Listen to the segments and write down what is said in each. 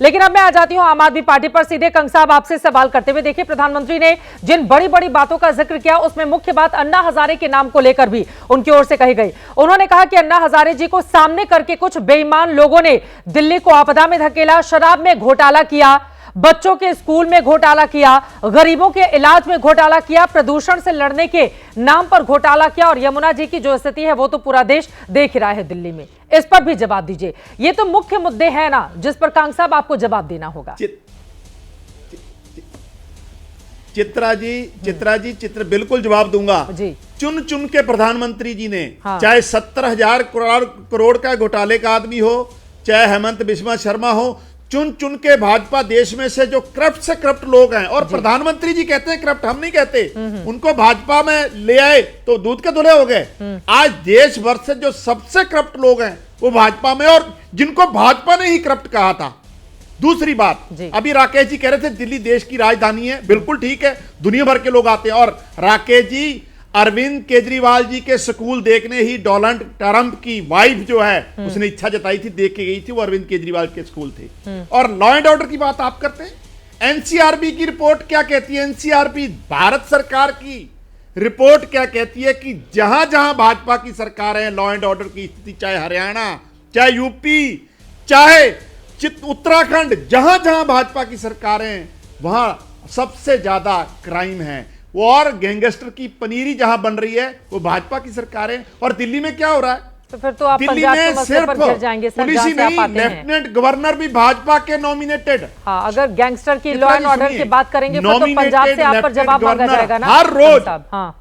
लेकिन अब मैं आ जाती हूं आम आदमी पार्टी पर सीधे। कंग साहब, आपसे सवाल करते हुए देखिए, प्रधानमंत्री ने जिन बड़ी बड़ी बातों का जिक्र किया उसमें मुख्य बात अन्ना हजारे के नाम को लेकर भी उनकी ओर से कही गई। उन्होंने कहा कि अन्ना हजारे जी को सामने करके कुछ बेईमान लोगों ने दिल्ली को आपदा में धकेला, शराब में घोटाला किया, बच्चों के स्कूल में घोटाला किया, गरीबों के इलाज में घोटाला किया, प्रदूषण से लड़ने के नाम पर घोटाला किया, और यमुना जी की जो स्थिति है वो तो पूरा देश देख रहा है दिल्ली में। इस पर भी जवाब दीजिए। ये तो मुख्य मुद्दे हैं ना जिस पर कांग साहब आपको जवाब देना होगा। चित्रा बिल्कुल जवाब दूंगा जी। चुन चुन के प्रधानमंत्री जी ने, चाहे 70,000 करोड़ का घोटाले का आदमी हो, चाहे हेमंत बिस्वा शर्मा हो, चुन चुन के भाजपा देश में से जो करप्ट से करप्ट लोग हैं, और प्रधानमंत्री जी कहते हैं करप्ट, हम नहीं कहते, उनको भाजपा में ले आए तो दूध के धुले हो गए। आज देश भर से जो सबसे करप्ट लोग हैं वो भाजपा में, और जिनको भाजपा ने ही करप्ट कहा था। दूसरी बात, अभी राकेश जी कह रहे थे दिल्ली देश की राजधानी है, बिल्कुल ठीक है, दुनिया भर के लोग आते हैं। और राकेश जी, अरविंद केजरीवाल जी के स्कूल देखने ही डोनाल्ड ट्रंप की वाइफ जो है उसने इच्छा जताई थी, देख के गई थी, वो अरविंद केजरीवाल के स्कूल थे। और लॉ एंड ऑर्डर की बात आप करते हैं। एनसीआरबी की रिपोर्ट क्या कहती है? एनसीआरबी भारत सरकार की रिपोर्ट क्या कहती है कि जहां जहां भाजपा की सरकार है, लॉ एंड ऑर्डर की स्थिति, चाहे हरियाणा, चाहे यूपी, चाहे उत्तराखंड, जहां जहां भाजपा की सरकारें हैं वहां सबसे ज्यादा क्राइम है, और गैंगस्टर की पनीरी जहां बन रही है वो भाजपा की सरकारें। और दिल्ली में क्या हो रहा है? तो फिर तो आप दिल्ली में सिर्फ पुलिस ही नहीं, लेफ्टिनेंट गवर्नर भी भाजपा के नॉमिनेटेड। हाँ, अगर गैंगस्टर की लॉ एंड ऑर्डर की बात करेंगे फिर तो पंजाब से आप पर जवाब मांगा जाएगा ना हर रोज। हाँ,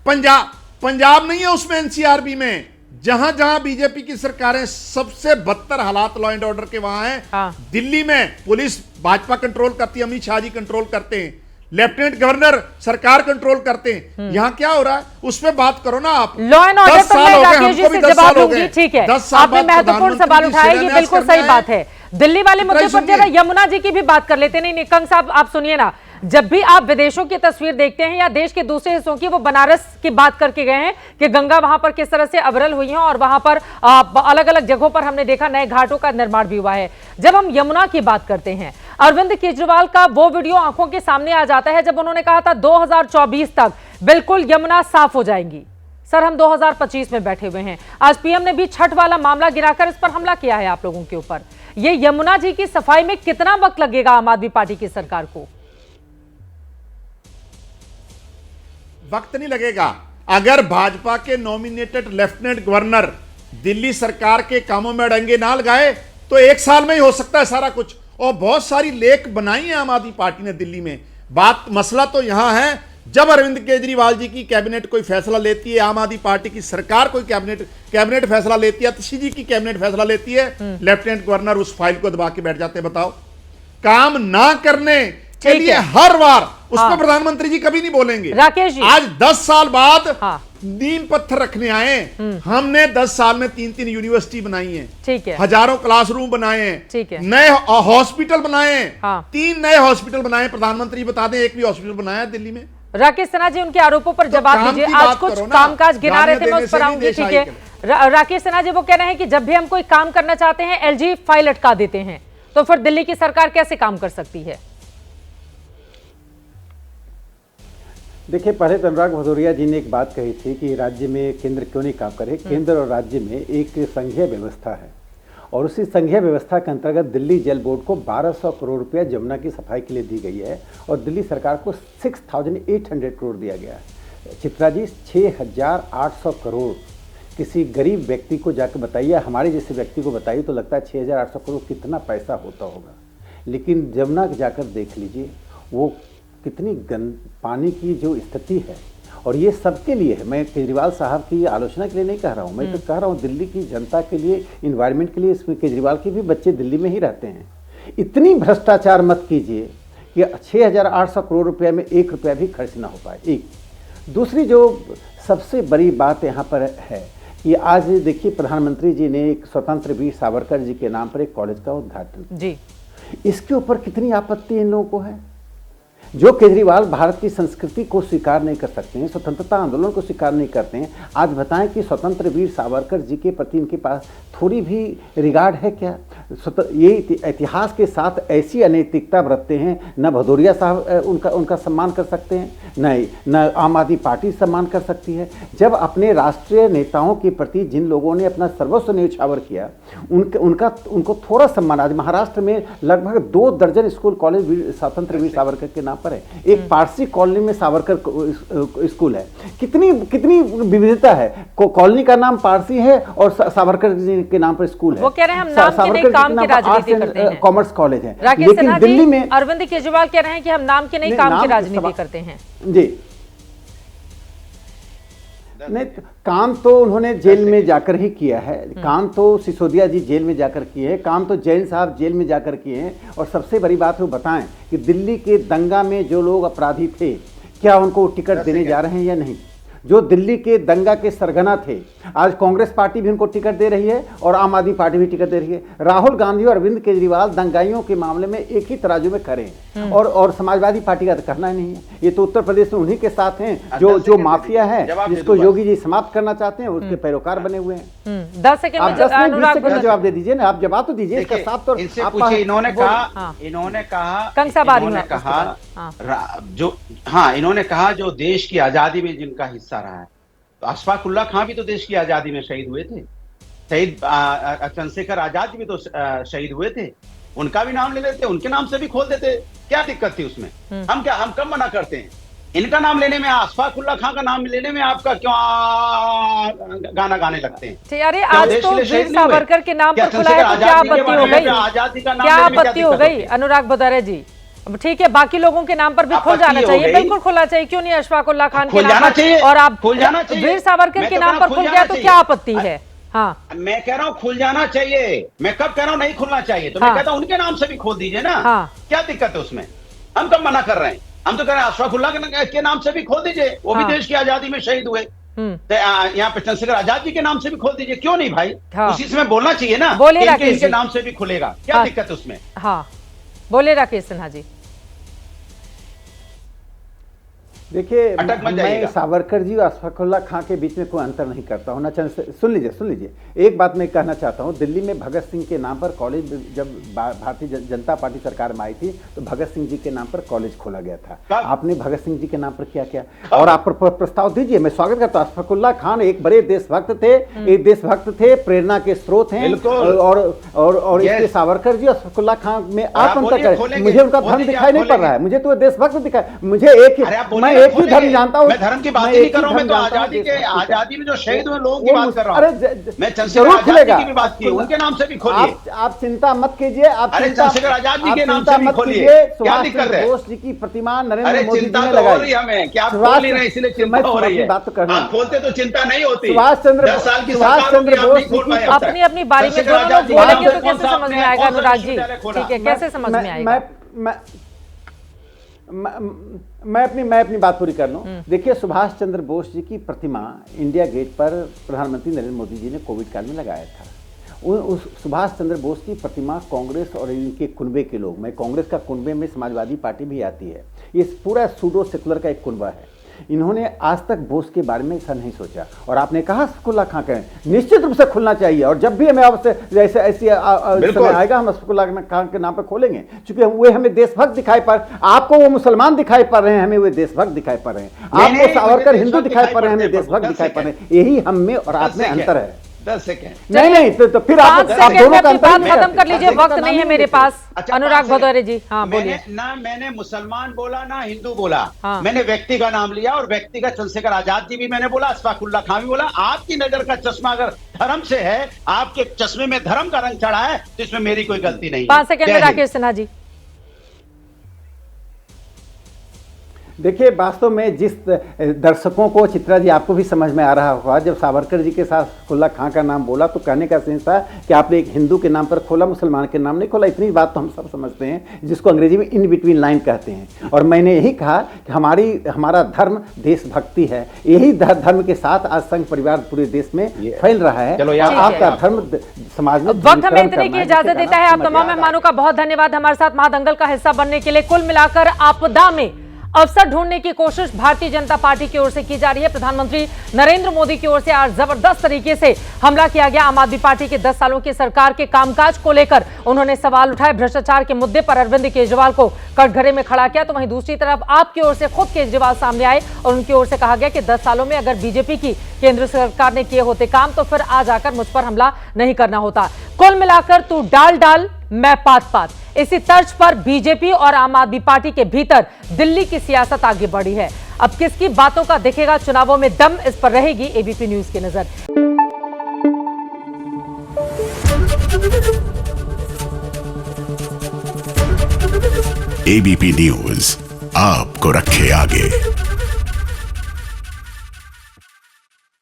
पंजाब नहीं है उसमें, एनसीआरबी में जहां जहां बीजेपी की सरकारें सबसे बदतर हालात लॉ एंड ऑर्डर के वहां हैं। दिल्ली में पुलिस भाजपा कंट्रोल करती है, अमित शाह जी कंट्रोल करते हैं, लेफ्टिनेंट गवर्नर सरकार कंट्रोल करते हैं। यहाँ क्या हो रहा है उस पर बात करो ना आप। लॉ एंड ऑर्डर पर मैं राकेश जी से जवाब दूंगी, ठीक है। आपने महत्वपूर्ण सवाल उठाया, ये बिल्कुल सही बात है। दिल्ली वाले मुद्दे पर जरा यमुना जी की भी बात कर लेते। नहीं, कंग साहब आप सुनिए ना, जब भी आप विदेशों की तस्वीर देखते हैं या देश के दूसरे हिस्सों की, वो बनारस की बात करके गए हैं कि गंगा वहां पर किस तरह से अविरल हुई है, और वहां पर अलग अलग जगहों पर हमने देखा नए घाटों का निर्माण भी हुआ है। जब हम यमुना की बात करते हैं, अरविंद केजरीवाल का वो वीडियो आंखों के सामने आ जाता है जब उन्होंने कहा था 2024 तक बिल्कुल यमुना साफ हो जाएंगी। सर, हम 2025 में बैठे हुए हैं। आज पीएम ने भी छठ वाला मामला गिराकर इस पर हमला किया है आप लोगों के ऊपर। ये यमुना जी की सफाई में कितना वक्त लगेगा आम आदमी पार्टी की सरकार को? वक्त नहीं लगेगा। अगर भाजपा के नॉमिनेटेड लेफ्टिनेंट गवर्नर दिल्ली सरकार के कामों में अड़ंगे ना लगाए तो 1 साल में ही हो सकता है सारा कुछ। और बहुत सारी लेख बनाई है आम आदमी पार्टी ने दिल्ली में। मसला तो यहां है, जब अरविंद केजरीवाल जी की कैबिनेट कोई फैसला लेती है, आम आदमी पार्टी की सरकार कोई कैबिनेट फैसला लेती है, अतिशी जी की कैबिनेट फैसला लेती है, लेफ्टिनेंट गवर्नर उस फाइल को दबा के बैठ जाते हैं। बताओ, काम ना करने के लिए हर बार उस पर प्रधानमंत्री जी कभी नहीं बोलेंगे। राकेश जी, आज 10 साल बाद नींव पत्थर रखने आए। हमने 10 साल में 3-3 यूनिवर्सिटी बनाई है, ठीक है, हजारों क्लासरूम बनाए हैं, ठीक है, नए हॉस्पिटल बनाए हैं, 3 नए हॉस्पिटल बनाए। प्रधानमंत्री बता दें, एक भी हॉस्पिटल बनाया दिल्ली में? राकेश सिन्हा जी, उनके आरोपों पर जवाब दीजिए। आज कुछ कामकाज गिना रहे थे, मैं उस पर आऊंगी, ठीक है। राकेश सिन्हा जी वो कह रहे हैं कि जब भी हम कोई काम करना चाहते हैं एलजी फाइल अटका देते हैं, तो फिर दिल्ली की सरकार कैसे काम कर सकती है? देखिए, पहले तो अनुराग भदौरिया जी ने एक बात कही थी कि राज्य में केंद्र क्यों नहीं काम करे। केंद्र और राज्य में एक संघीय व्यवस्था है, और उसी संघीय व्यवस्था के अंतर्गत दिल्ली जल बोर्ड को 1200 करोड़ रुपया जमुना की सफाई के लिए दी गई है, और दिल्ली सरकार को 6800 करोड़ दिया गया है। चित्रा जी, 6800 करोड़ किसी गरीब व्यक्ति को जाकर बताइए, हमारे जैसे व्यक्ति को बताइए तो लगता है 6800 करोड़ कितना पैसा होता होगा। लेकिन जमुना जाकर देख लीजिए वो कितनी पानी की जो स्थिति है, और ये सबके लिए है। मैं केजरीवाल साहब की आलोचना के लिए नहीं कह रहा हूँ, मैं तो कह रहा हूँ दिल्ली की जनता के लिए, इन्वायरमेंट के लिए। इसमें केजरीवाल के भी बच्चे दिल्ली में ही रहते हैं। इतनी भ्रष्टाचार मत कीजिए कि 6800 करोड़ रुपया में 1 रुपया भी खर्च ना हो पाए। एक दूसरी जो सबसे बड़ी बात यहाँ पर है कि आज देखिए, प्रधानमंत्री जी ने एक स्वतंत्र वीर सावरकर जी के नाम पर एक कॉलेज का उद्घाटन जी, इसके ऊपर कितनी आपत्ति इन लोगों को है। जो केजरीवाल भारत की संस्कृति को स्वीकार नहीं कर सकते हैं, स्वतंत्रता आंदोलन को स्वीकार नहीं करते हैं, आज बताएं कि स्वतंत्र वीर सावरकर जी के प्रति इनके पास थोड़ी भी रिगार्ड है क्या? ये इतिहास के साथ ऐसी अनैतिकता बरतते हैं, न भदौरिया साहब उनका सम्मान कर सकते हैं, न आम आदमी पार्टी सम्मान कर सकती है। जब अपने राष्ट्रीय नेताओं के प्रति जिन लोगों ने अपना सर्वस्व न्यौछावर किया, उनको थोड़ा सम्मान। आज महाराष्ट्र में लगभग 2 दर्जन स्कूल कॉलेज स्वतंत्र वीर सावरकर के नाम पर है। एक पारसी कॉलोनी में सावरकर स्कूल है। कितनी विविधता है। कॉलोनी का नाम पारसी है और सावरकर जी के नाम पर स्कूल है। वो कह रहे हैं हम नाम के नहीं काम की राजनीति करते हैं। कॉमर्स कॉलेज है। लेकिन दिल्ली में अरविंद केजरीवाल कह रहे हैं कि हम नाम के नहीं काम की राजनीति करते हैं। जी नहीं, काम तो उन्होंने जेल में जाकर ही किया है। काम तो सिसोदिया जी जेल में जाकर किए हैं, काम तो जैन साहब जेल में जाकर किए हैं। और सबसे बड़ी बात वो बताएं कि दिल्ली के दंगा में जो लोग अपराधी थे, क्या उनको टिकट देने जा रहे हैं या नहीं। जो दिल्ली के दंगा के सरगना थे, आज कांग्रेस पार्टी भी उनको टिकट दे रही है और आम आदमी पार्टी भी टिकट दे रही है। राहुल गांधी और अरविंद केजरीवाल दंगाइयों के मामले में एक ही तराजू में खड़े हैं और समाजवादी पार्टी का तो करना ही नहीं है। ये तो उत्तर प्रदेश में उन्हीं के साथ हैं जो माफिया है, जिसको योगी जी समाप्त करना चाहते हैं, उसके पैरोकार बने हुए हैं। 10 सेकंड में जवाब दे दीजिए ना, आप जवाब तो दीजिए इसका साफ तौर। इन्होंने कहा जो देश की आजादी में जिनका हिस्सा रहा है, तो अशफाक उल्लाह खां भी तो देश की आजादी में शहीद हुए थे। शहीद चंद्रशेखर आजाद भी तो शहीद हुए थे। उनका भी नाम ले लेते, उनके नाम से भी खोल देते, क्या दिक्कत थी उसमें। हम कब मना करते हैं। इनका नाम लेने में, अशफाक उल्लाह खां का नाम लेने में आपका क्यों गाना गाने लगते हैं। अरे आज तो वीर सावरकर के नाम पर खुला है, तो क्या आपत्ति हो गई? क्या आपत्ति हो गई अनुराग भदौरिया जी? ठीक है, बाकी लोगों के नाम पर भी खुल जाना चाहिए, बिल्कुल खुलना चाहिए। क्यों नहीं अशफाक उल्लाह खान के नाम पर, और आप वीर सावरकर के नाम पर खुल गया तो क्या आपत्ति है? हाँ, मैं कह रहा हूँ खुल जाना चाहिए। मैं कब कह रहा हूँ नहीं खुलना चाहिए? तो मैं कहता हूँ उनके नाम से भी खोल दीजिए ना। क्या दिक्कत है उसमें? हम कब मना कर रहे हैं? हम तो कह रहे हैं अशफाक उल्लाह के नाम से भी खोल दीजिए, वो भी देश की आजादी में शहीद हुए। यहाँ पे चंद्रशेखर आजाद जी के नाम से भी खोल दीजिए, क्यों नहीं भाई? उसी से बोलना चाहिए ना, इनके नाम से भी खुलेगा, क्या दिक्कत है उसमें? हाँ, बोले राकेश सिन्हा जी। देखिए, मैं सावरकर जी और अशफाक उल्लाह खां के बीच में कोई अंतर नहीं करता हूँ। सुन लीजिए, एक बात मैं कहना चाहता हूँ। दिल्ली में भगत सिंह के नाम पर कॉलेज, जब भारतीय जनता पार्टी सरकार में आई थी तो भगत सिंह जी के नाम पर कॉलेज खोला गया था। आपने भगत सिंह जी के नाम पर क्या किया? और आप प्रस्ताव दीजिए, मैं स्वागत करता हूँ। अशफाक उल्लाह खान एक बड़े देशभक्त थे, प्रेरणा के स्रोत हैं। और इसके सावरकर जी और अशफाक उल्लाह खान में आप अंतर करें। मुझे उनका धर्म दिखाई नहीं पड़ रहा है, मुझे तो देशभक्त दिखाई। मुझे एक ही धर्म जानता हूँ। मैं धर्म की बात नहीं कर रहा हूँ, मैं तो आजादी में जो शहीद हुए लोगों की बात कर रहा हूँ। मैं चंद्रशेखर आजाद की भी बात की, उनके नाम से भी खोलिए। आप चिंता मत कीजिए, आप चंद्रशेखर आजाद जी के नाम से भी खोलिए, क्या दिक्कत है? बोस जी की प्रतिमा नरेंद्र मोदी जी ने लगाई। हमें क्या आप खोल नहीं रहे, इसलिए चिंता हो रही है। बात तो करना, आप खोलते तो चिंता नहीं होती। सुभाष चंद्र बोस अपनी अपनी बारी में दोनों लोग बोलेंगे तो कैसे समझ में आएगा अनुराग जी? ठीक है, कैसे समझ में आएगा? मैं अपनी बात पूरी कर लूं। देखिए, सुभाष चंद्र बोस जी की प्रतिमा इंडिया गेट पर प्रधानमंत्री नरेंद्र मोदी जी ने कोविड काल में लगाया था। उस सुभाष चंद्र बोस की प्रतिमा कांग्रेस और इनके कुनबे के लोग, मैं कांग्रेस का कुनबे में समाजवादी पार्टी भी आती है, ये पूरा सूडो सेकुलर का एक कुनबा है। इन्होंने आज तक बोस के बारे में ऐसा नहीं सोचा। और आपने कहा अशफाक उल्लाह खां कहें, निश्चित रूप से खुलना चाहिए। और जब भी हमें ऐसे समय आएगा, हम अशफाक उल्लाह खां के नाम पर खोलेंगे, क्योंकि वे हमें देशभक्त दिखाई पड़, आपको वो मुसलमान दिखाई पड़ रहे हैं, हमें वे देशभक्त दिखाई पड़ रहे हैं। आपको सावरकर हिंदू दिखाई पड़ रहे हैं, हमें देशभक्त दिखाई पड़ रहे हैं। यही हम में और आप में अंतर है। 10 सेकंड नहीं, तो फिर आप दोनों का बात खत्म कर लीजिए, वक्त नहीं है मेरे पास। अनुराग भदौरिया जी, हाँ बोलिए। ना मैंने मुसलमान बोला ना हिंदू बोला, मैंने व्यक्ति का नाम लिया, और व्यक्ति का चंद्रशेखर आजाद जी भी मैंने बोला, अशफाक उल्लाह खान भी बोला। आपकी नजर का चश्मा अगर धर्म से है, आपके चश्मे में धर्म का रंग चढ़ा है, तो इसमें मेरी कोई गलती नहीं। 5 सेकंड में राकेश सिन्हा जी। देखिए, वास्तव में जिस दर्शकों को, चित्रा जी आपको भी समझ में आ रहा होगा, जब सावरकर जी के साथ अशफाक उल्लाह खां का नाम बोला तो कहने का सेंस था कि आपने एक हिंदू के नाम पर खोला, मुसलमान के नाम नहीं खोला। इतनी बात तो हम सब समझते हैं, जिसको अंग्रेजी में इन बिटवीन लाइन कहते हैं। और मैंने यही कहा कि हमारा धर्म देशभक्ति है। यही धर्म के साथ आज संघ परिवार पूरे देश में फैल रहा है। आपका धर्म समाज में वक्त हमें इतने की इजाजत देता है। आप तमाम मेहमानों का बहुत धन्यवाद हमारे साथ महादंगल का हिस्सा बनने के लिए। कुल मिलाकर आपदा में अवसर ढूंढने की कोशिश भारतीय जनता पार्टी की ओर से की जा रही है। प्रधानमंत्री नरेंद्र मोदी की ओर से आज जबरदस्त तरीके से हमला किया गया। आम आदमी पार्टी के 10 सालों की सरकार के कामकाज को लेकर उन्होंने सवाल उठाए। भ्रष्टाचार के मुद्दे पर अरविंद केजरीवाल को कटघरे में खड़ा किया। तो वहीं दूसरी तरफ आपकी ओर से खुद केजरीवाल सामने आए और उनकी ओर से कहा गया कि 10 सालों में अगर बीजेपी की केंद्र सरकार ने किए होते काम तो फिर आज आकर मुझ पर हमला नहीं करना होता। कुल मिलाकर तू डाल डाल मैं पात पात, इसी तर्ज पर बीजेपी और आम आदमी पार्टी के भीतर दिल्ली की सियासत आगे बढ़ी है। अब किसकी बातों का दिखेगा चुनावों में दम, इस पर रहेगी एबीपी न्यूज की नजर। एबीपी न्यूज आपको रखे आगे।